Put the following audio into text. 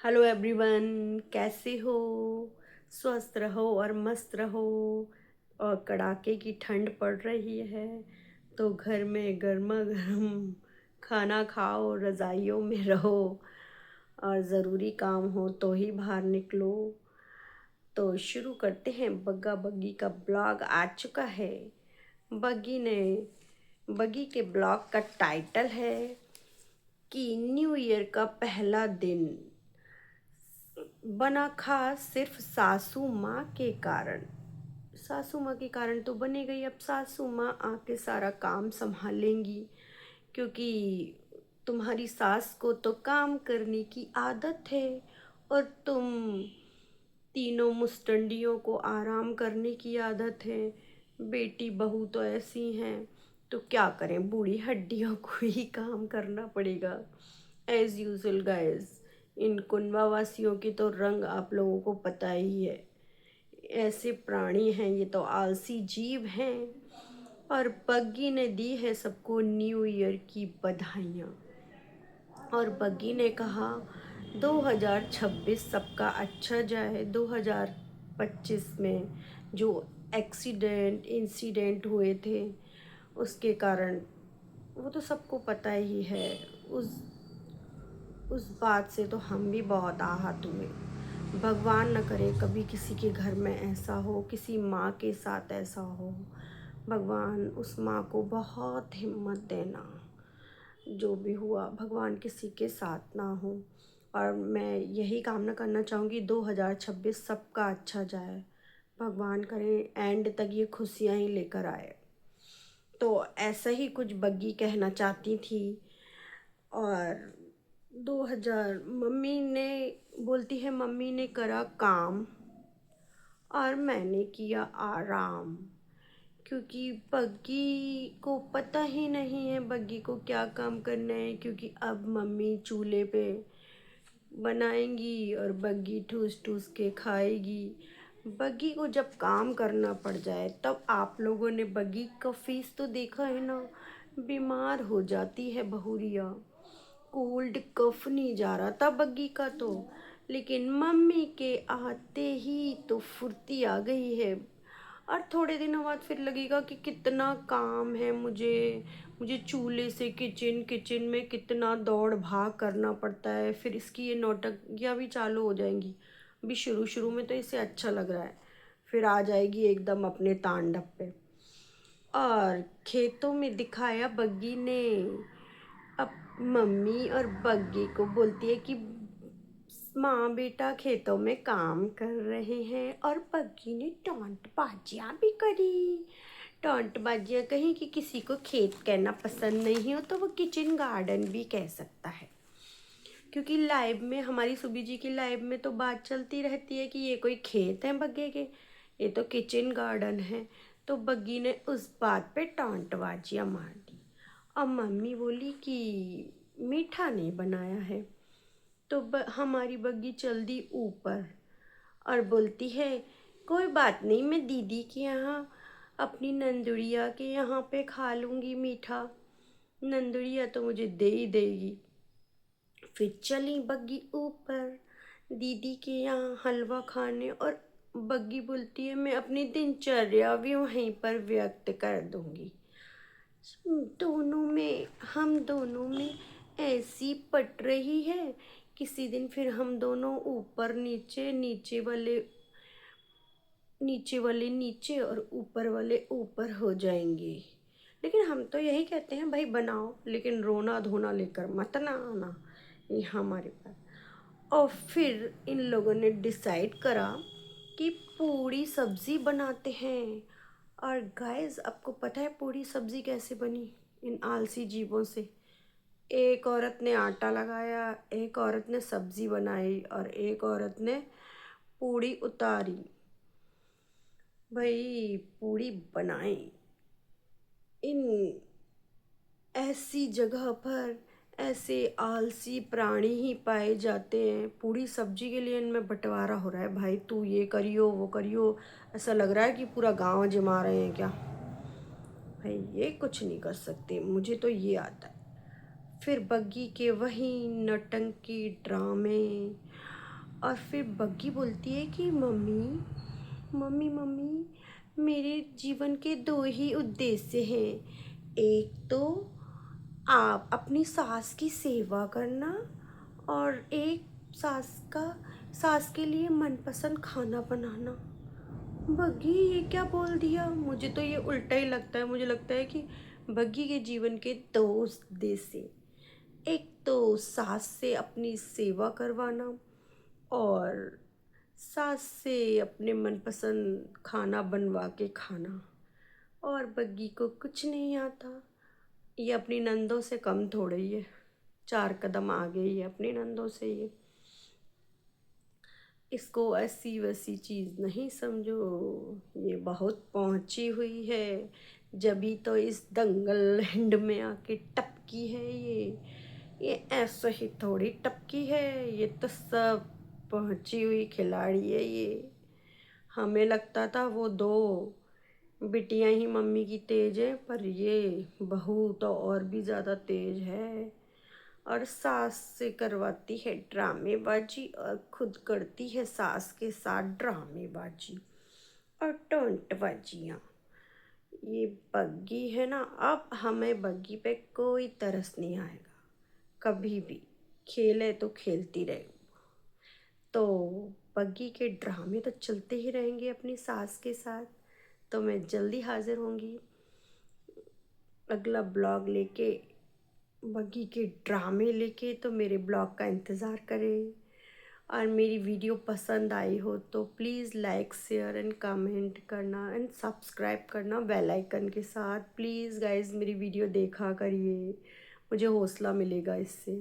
Hello everyone, कैसे हो? स्वस्थ रहो और मस्त रहो। और कड़ाके की ठंड पड़ रही है तो घर में गर्मा गर्म खाना खाओ, रज़ाइयों में रहो। और ज़रूरी काम हो तो ही बाहर निकलो। तो शुरू करते हैं। बग्गा बग्गी का ब्लॉग आ चुका है। बग्गी ने बग्गी के ब्लॉग का टाइटल है कि न्यू ईयर का पहला दिन बना खास सिर्फ सासू माँ के कारण। सासू माँ के कारण तो बने गई। अब सासू माँ आके सारा काम संभालेंगी, क्योंकि तुम्हारी सास को तो काम करने की आदत है और तुम तीनों मुस्टंडियों को आराम करने की आदत है। बेटी बहू तो ऐसी हैं, तो क्या करें, बूढ़ी हड्डियों को ही काम करना पड़ेगा। एज यूजल गाइस, इन कुंडवा वासियों की तो रंग आप लोगों को पता ही है। ऐसे प्राणी हैं, ये तो आलसी जीव हैं। और बग्गी ने दी है सबको न्यू ईयर की बधाइयाँ। और बग्गी ने कहा 2026 सबका अच्छा जाए। 2025 में जो इंसिडेंट हुए थे उसके कारण, वो तो सबको पता ही है। उस उस बात से तो हम भी बहुत आहत हुए। भगवान न करे कभी किसी के घर में ऐसा हो, किसी माँ के साथ ऐसा हो। भगवान उस माँ को बहुत हिम्मत देना। जो भी हुआ, भगवान किसी के साथ ना हो। और मैं यही कामना करना चाहूँगी 2026 सबका अच्छा जाए। भगवान करे एंड तक ये खुशियाँ ही लेकर आए। तो ऐसा ही कुछ बग्गी कहना चाहती थी। और 2000 मम्मी ने बोलती है, मम्मी ने करा काम और मैंने किया आराम। क्योंकि बग्गी को पता ही नहीं है बग्गी को क्या काम करना है, क्योंकि अब मम्मी चूल्हे पे बनाएंगी और बग्गी ठूस ठूस के खाएगी। बग्गी को जब काम करना पड़ जाए तब आप लोगों ने बग्गी का फेस तो देखा है ना, बीमार हो जाती है बहुरिया। कोल्ड कफ नहीं जा रहा था बग्गी का तो, लेकिन मम्मी के आते ही तो फुर्ती आ गई है। और थोड़े दिनों बाद फिर लगेगा कि कितना काम है मुझे। मुझे चूल्हे से किचन, किचन में कितना दौड़ भाग करना पड़ता है। फिर इसकी ये नौटंकियाँ भी चालू हो जाएंगी। अभी शुरू शुरू में तो इसे अच्छा लग रहा है, फिर आ जाएगी एकदम अपने तांडव पे। और खेतों में दिखाया बग्गी ने। अब मम्मी और बग्गी को बोलती है कि माँ बेटा खेतों में काम कर रहे हैं। और बग्गी ने टॉन्ट बाजियाँ भी करी। टॉन्ट बाजियाँ कहीं कि किसी को खेत कहना पसंद नहीं हो तो वो किचन गार्डन भी कह सकता है। क्योंकि लाइव में, हमारी सुबी जी की लाइव में तो बात चलती रहती है कि ये कोई खेत है बग्गे के, ये तो किचन गार्डन है। तो बग्गी ने उस बात पे टॉन्ट बाजियाँ मार दी। अब मम्मी बोली कि मीठा नहीं बनाया है। तो हमारी बग्गी चल दी ऊपर और बोलती है, कोई बात नहीं, मैं दीदी के यहाँ, अपनी नंदुड़िया के यहाँ पे खा लूँगी मीठा। नंदुड़िया तो मुझे दे ही देगी। फिर चली बग्गी ऊपर दीदी के यहाँ हलवा खाने। और बग्गी बोलती है, मैं अपनी दिनचर्या भी वहीं पर व्यक्त कर दूँगी। दोनों में, हम दोनों में ऐसी पट रही है। किसी दिन फिर हम दोनों ऊपर नीचे, नीचे वाले नीचे और ऊपर वाले ऊपर हो जाएंगे। लेकिन हम तो यही कहते हैं, भाई बनाओ, लेकिन रोना धोना लेकर मत ना आना ये हमारे पास। और फिर इन लोगों ने डिसाइड करा कि पूड़ी सब्जी बनाते हैं। और गाइस, आपको पता है पूड़ी सब्जी कैसे बनी? इन आलसी जीवों से। एक औरत ने आटा लगाया, एक औरत ने सब्जी बनाई और एक औरत ने पूड़ी उतारी। भाई पूड़ी बनाई। इन ऐसी जगह पर ऐसे आलसी प्राणी ही पाए जाते हैं। पूरी सब्जी के लिए इनमें बंटवारा हो रहा है, भाई तू ये करियो वो करियो। ऐसा लग रहा है कि पूरा गांव जमा रहे हैं क्या। भाई ये कुछ नहीं कर सकते, मुझे तो ये आता है। फिर बग्गी के वही नौटंकी ड्रामे। और फिर बग्गी बोलती है कि मम्मी मम्मी मम्मी, मेरे जीवन के दो ही उद्देश्य हैं। एक तो आप अपनी सास की सेवा करना, और एक सास के लिए मनपसंद खाना बनाना। बग्गी ये क्या बोल दिया? मुझे तो ये उल्टा ही लगता है। मुझे लगता है कि बग्गी के जीवन के दो उद्देश्य, एक तो सास से अपनी सेवा करवाना, और सास से अपने मनपसंद खाना बनवा के खाना। और बग्गी को कुछ नहीं आता। ये अपनी नंदों से कम थोड़ा ही है, 4 कदम आगे ही है अपनी नंदों से ये। इसको ऐसी वैसी चीज़ नहीं समझो, ये बहुत पहुंची हुई है। जभी तो इस दंगल लैंड में आके टपकी है ये ऐसा ही थोड़ी टपकी है, ये तो सब पहुंची हुई खिलाड़ी है ये। हमें लगता था वो दो बिटियां ही मम्मी की तेज है, पर ये बहू तो और भी ज़्यादा तेज है। और सास से करवाती है ड्रामेबाजी और खुद करती है सास के साथ ड्रामेबाजी और टोंटबाजियाँ। ये बग्गी है ना, अब हमें बग्गी पे कोई तरस नहीं आएगा कभी भी। खेले तो खेलती रहे। तो बग्गी के ड्रामे तो चलते ही रहेंगे अपनी सास के साथ। तो मैं जल्दी हाजिर होंगी अगला ब्लॉग लेके, बग्गी के ड्रामे लेके। तो मेरे ब्लॉग का इंतज़ार करें। और मेरी वीडियो पसंद आई हो तो please like share and comment करना एंड सब्सक्राइब करना बेल आइकन के साथ। प्लीज़ गाइस मेरी वीडियो देखा करिए, मुझे हौसला मिलेगा इससे।